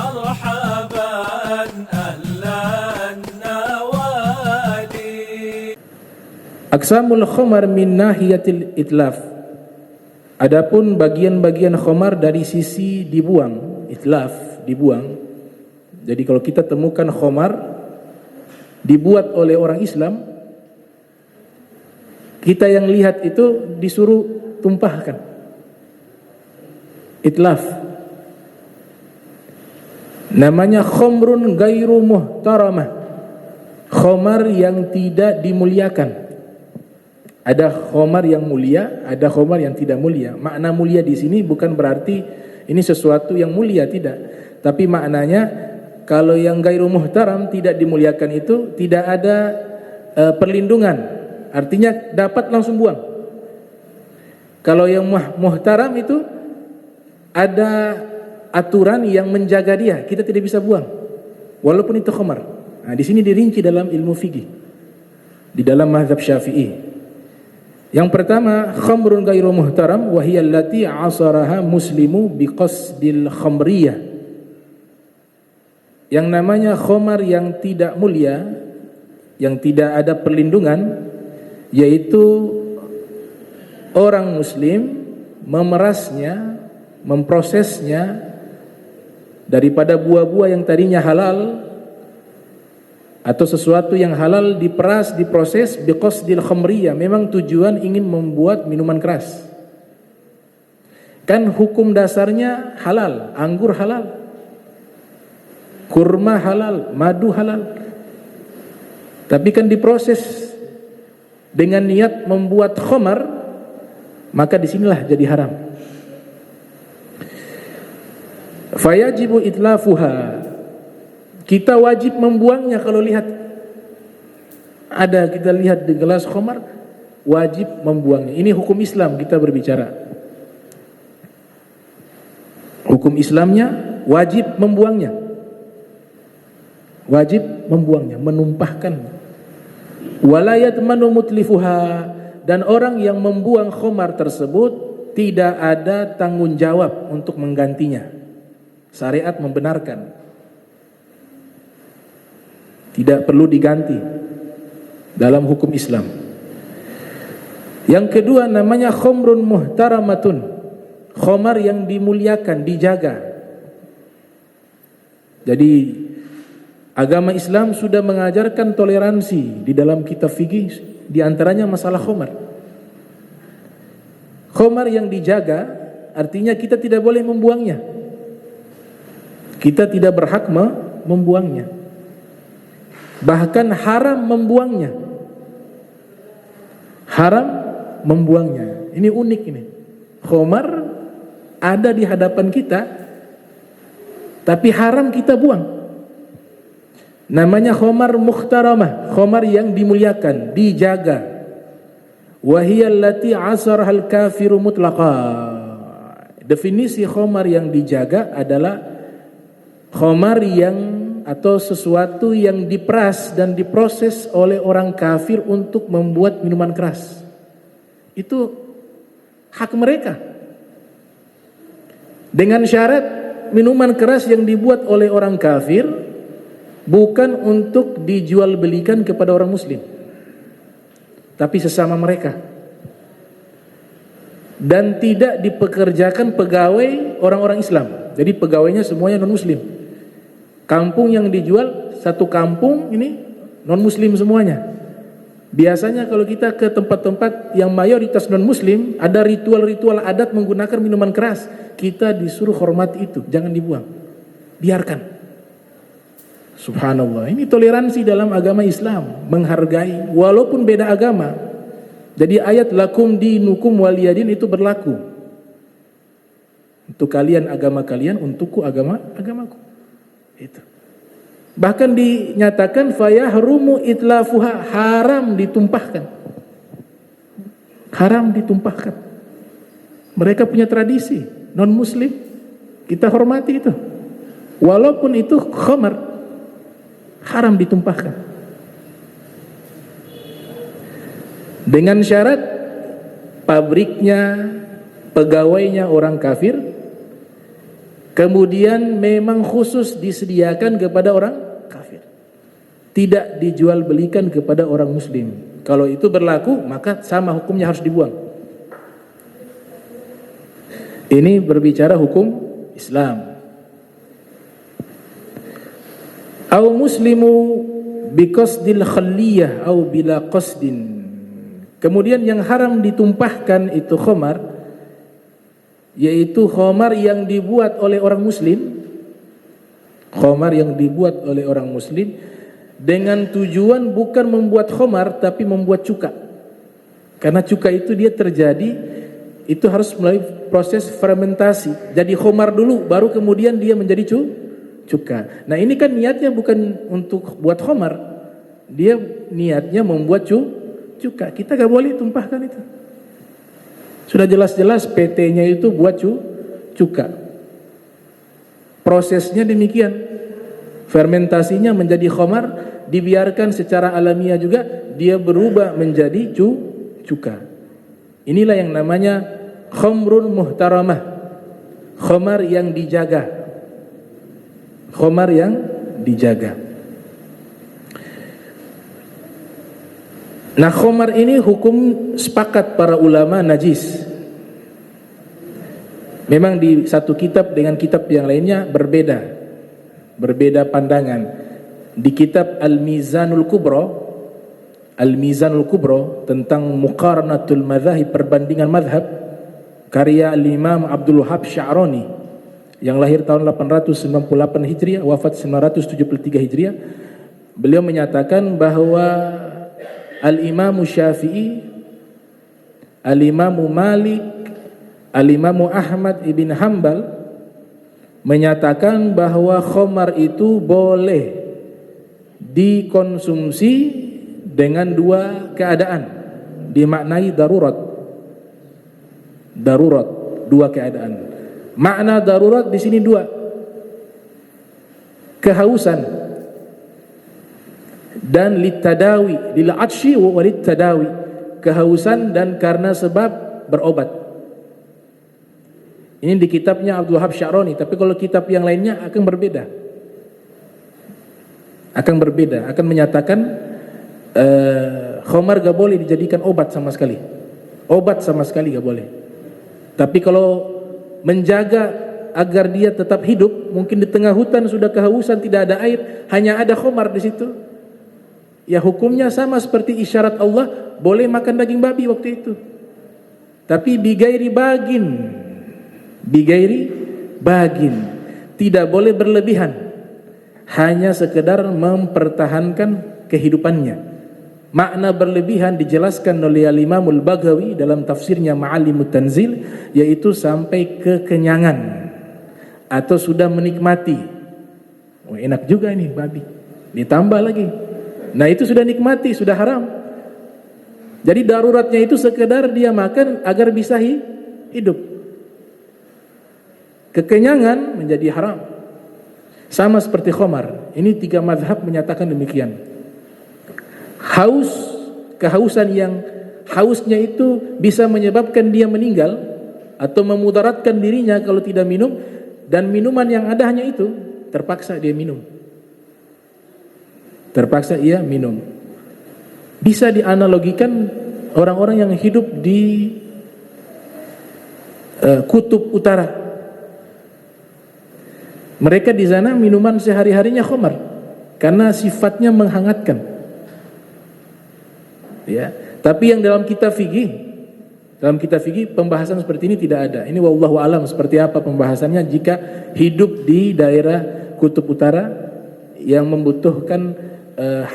مرحبا أهلا النوادي. Aqsamul khamar min nahiyatil itlaf. Adapun bagian-bagian khamar dari sisi dibuang, itlaf, dibuang. Jadi kalau kita temukan khamar dibuat oleh orang Islam, kita yang lihat itu disuruh tumpahkan. Itlaf. Namanya khamrun gairu muhtaramah. Khamar yang tidak dimuliakan. Ada khamar yang mulia, ada khamar yang tidak mulia. Makna mulia di sini bukan berarti ini sesuatu yang mulia, tidak. Tapi maknanya kalau yang gairu muhtaram, tidak dimuliakan itu tidak ada perlindungan. Artinya dapat langsung buang. Kalau yang muhtaram itu ada aturan yang menjaga dia, kita tidak bisa buang. Walaupun itu khamar. Nah, di sini dirinci dalam ilmu fikih. Di dalam mazhab Syafi'i. Yang pertama, khamrun ghairu muhtaram wa hiya allati 'asaraha muslimu biqasdil khamriyah. Yang namanya khamar yang tidak mulia, yang tidak ada perlindungan, yaitu orang muslim memerasnya, memprosesnya daripada buah-buah yang tadinya halal atau sesuatu yang halal diperas, diproses biqasdil khamriyah, memang tujuan ingin membuat minuman keras. Kan hukum dasarnya halal, anggur halal, kurma halal, madu halal. Tapi kan diproses dengan niat membuat khamar, maka disinilah jadi haram. Fayajibu itlafuha. Kita wajib membuangnya. Kalau lihat ada, kita lihat di gelas khamar, wajib membuangnya. Ini hukum Islam kita berbicara. Hukum Islamnya wajib membuangnya. Wajib membuangnya, menumpahkan. Wala yatmanu mutlifuha, dan orang yang membuang khamar tersebut tidak ada tanggung jawab untuk menggantinya. Syariat membenarkan. Tidak perlu diganti dalam hukum Islam. Yang kedua namanya khamrun muhtaramatun. Khamar yang dimuliakan, dijaga. Jadi agama Islam sudah mengajarkan toleransi di dalam kitab fikih, di antaranya masalah khamar. Khamar yang dijaga artinya kita tidak boleh membuangnya. Kita tidak berhak membuangnya. Bahkan haram membuangnya. Haram membuangnya. Ini unik ini. Khamar ada di hadapan kita, tapi haram kita buang. Namanya khamar muhtaramah, khamar yang dimuliakan, dijaga. Wa hiya allati 'asarahal kafiru mutlaqa. Definisi khamar yang dijaga adalah khamar yang atau sesuatu yang diperas dan diproses oleh orang kafir untuk membuat minuman keras. Itu hak mereka. Dengan syarat minuman keras yang dibuat oleh orang kafir bukan untuk dijual belikan kepada orang muslim, tapi sesama mereka. Dan tidak dipekerjakan pegawai orang-orang Islam. Jadi pegawainya semuanya non muslim. Kampung yang dijual, satu kampung ini non-muslim semuanya. Biasanya kalau kita ke tempat-tempat yang mayoritas non-muslim, ada ritual-ritual adat menggunakan minuman keras. Kita disuruh hormati itu, jangan dibuang. Biarkan. Subhanallah, ini toleransi dalam agama Islam. Menghargai, walaupun beda agama. Jadi ayat lakum dinukum waliyadin itu berlaku. Untuk kalian agama kalian, untukku agamaku. Itu. Bahkan dinyatakan fayahrumu itlafuha, haram ditumpahkan. Haram ditumpahkan. Mereka punya tradisi non muslim, kita hormati itu. Walaupun itu khamar, haram ditumpahkan. Dengan syarat pabriknya, pegawainya orang kafir, Kemudian memang khusus disediakan kepada orang kafir, tidak dijual belikan kepada orang muslim. Kalau itu berlaku, maka sama hukumnya, harus dibuang. Ini berbicara hukum Islam. Au muslimu biqasdil khalliyah au bila qasdin. Kemudian yang haram ditumpahkan itu khamar, yaitu khamar yang dibuat oleh orang muslim, khamar yang dibuat oleh orang muslim dengan tujuan bukan membuat khamar tapi membuat cuka. Karena cuka itu dia terjadi, itu harus melalui proses fermentasi. Jadi khamar dulu baru kemudian dia menjadi cuka. Nah, ini kan niatnya bukan untuk buat khamar, dia niatnya membuat cuka. Kita gak boleh tumpahkan itu. Sudah jelas-jelas PT-nya itu buat cuka. Prosesnya demikian. Fermentasinya menjadi khamar, dibiarkan secara alamiah juga, dia berubah menjadi cuka. Inilah yang namanya khamrun muhtaramah, khamar yang dijaga. Khamar yang dijaga. Nah, khamar ini hukum sepakat para ulama najis. Memang di satu kitab dengan kitab yang lainnya berbeda pandangan. Di kitab Al-Mizanul Kubra tentang muqaranatul madzhab, perbandingan mazhab, karya Al-Imam Abdul Wahhab Sya'rani yang lahir tahun 898 Hijriah, wafat 973 Hijriah. Beliau menyatakan bahwa Al-Imam Syafi'i, Al-Imam Malik, Al-Imam Ahmad ibn Hanbal menyatakan bahwa khamar itu boleh dikonsumsi dengan dua keadaan, dimaknai darurat, dua keadaan. Makna darurat di sini dua, kehausan dan litadawi, lil atsyi wa litadawi, kehausan dan karena sebab berobat. Ini di kitabnya Abdul Wahhab Sya'rani, tapi kalau kitab yang lainnya akan berbeda. Akan menyatakan khamar gak boleh dijadikan obat sama sekali. Obat sama sekali gak boleh. Tapi kalau menjaga agar dia tetap hidup, mungkin di tengah hutan sudah kehausan, tidak ada air, hanya ada khamar di situ, ya hukumnya sama seperti isyarat Allah, boleh makan daging babi waktu itu. Tapi bigairi bagin, tidak boleh berlebihan, hanya sekedar mempertahankan kehidupannya. Makna berlebihan dijelaskan oleh Al-Imamul Baghawi dalam tafsirnya Ma'alimut Tanzil, yaitu sampai kekenyangan atau sudah menikmati. Oh, enak juga ini babi, ditambah lagi. Nah, itu sudah nikmati, sudah haram. Jadi daruratnya itu sekedar dia makan agar bisa hidup. Kekenyangan menjadi haram. Sama seperti khamar. Ini tiga mazhab menyatakan demikian. Kehausan yang hausnya itu bisa menyebabkan dia meninggal atau memudaratkan dirinya kalau tidak minum, dan minuman yang ada hanya itu, terpaksa dia minum. Bisa dianalogikan orang-orang yang hidup di kutub utara. Mereka di sana minuman sehari-harinya khamar karena sifatnya menghangatkan. Ya, tapi yang dalam kitab fikih pembahasan seperti ini tidak ada. Ini wallahu alam seperti apa pembahasannya jika hidup di daerah kutub utara yang membutuhkan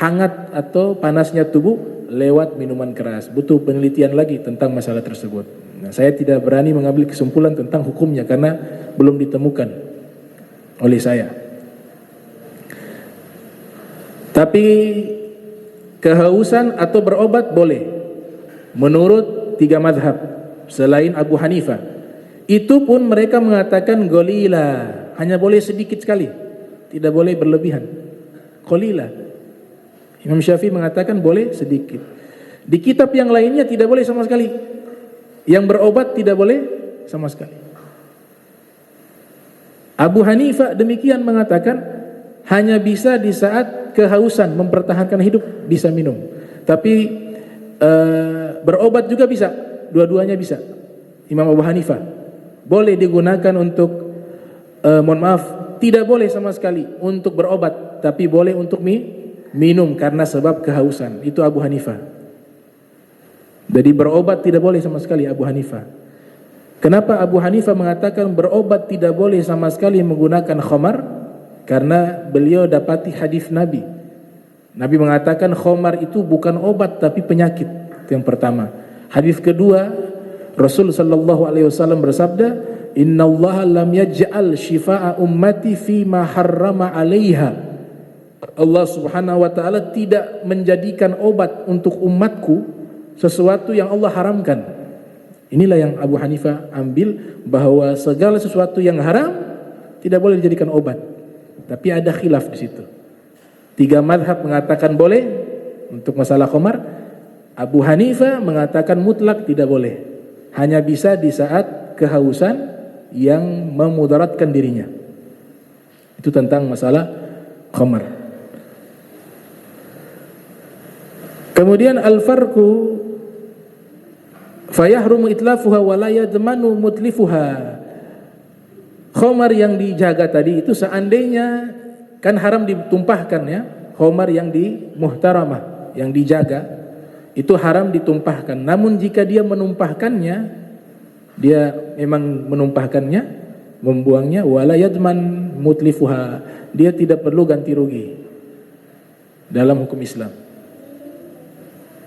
hangat atau panasnya tubuh lewat minuman keras. Butuh penelitian lagi tentang masalah tersebut. Nah, saya tidak berani mengambil kesimpulan tentang hukumnya karena belum ditemukan oleh saya. Tapi kehausan atau berobat boleh menurut tiga mazhab selain Abu Hanifah. Itu pun mereka mengatakan golila, hanya boleh sedikit sekali, tidak boleh berlebihan. Golila. Imam Syafi'i mengatakan boleh sedikit. Di kitab yang lainnya tidak boleh sama sekali. Yang berobat tidak boleh sama sekali. Abu Hanifah demikian mengatakan hanya bisa di saat kehausan mempertahankan hidup bisa minum. Tapi berobat juga bisa, dua-duanya bisa. Imam Abu Hanifah boleh digunakan untuk mohon maaf, tidak boleh sama sekali untuk berobat, tapi boleh untuk minum karena sebab kehausan. Itu Abu Hanifah. Jadi berobat tidak boleh sama sekali Abu Hanifah. Kenapa Abu Hanifah mengatakan berobat tidak boleh sama sekali menggunakan khamar? Karena beliau dapati hadis Nabi. Nabi mengatakan khamar itu bukan obat tapi penyakit. Itu yang pertama. Hadis kedua, Rasul sallallahu alaihi wasallam bersabda, "Innallaha lam yaj'al shifaa'a ummati fi ma harrama 'alaiha." Allah Subhanahu wa taala tidak menjadikan obat untuk umatku sesuatu yang Allah haramkan. Inilah yang Abu Hanifah ambil, bahwa segala sesuatu yang haram tidak boleh dijadikan obat. Tapi ada khilaf di situ. 3 mazhab mengatakan boleh untuk masalah khamar. Abu Hanifah mengatakan mutlak tidak boleh. Hanya bisa di saat kehausan yang memudaratkan dirinya. Itu tentang masalah khamar. Kemudian al-farqu fayahrumu itlafuha wa la yadmanu mutlifuha. Khamar yang dijaga tadi itu seandainya kan haram ditumpahkan ya. Khamar yang muhtaramah, yang dijaga itu haram ditumpahkan. Namun jika dia menumpahkannya, dia memang menumpahkannya, membuangnya, wala yadman mutlifuha, dia tidak perlu ganti rugi dalam hukum Islam.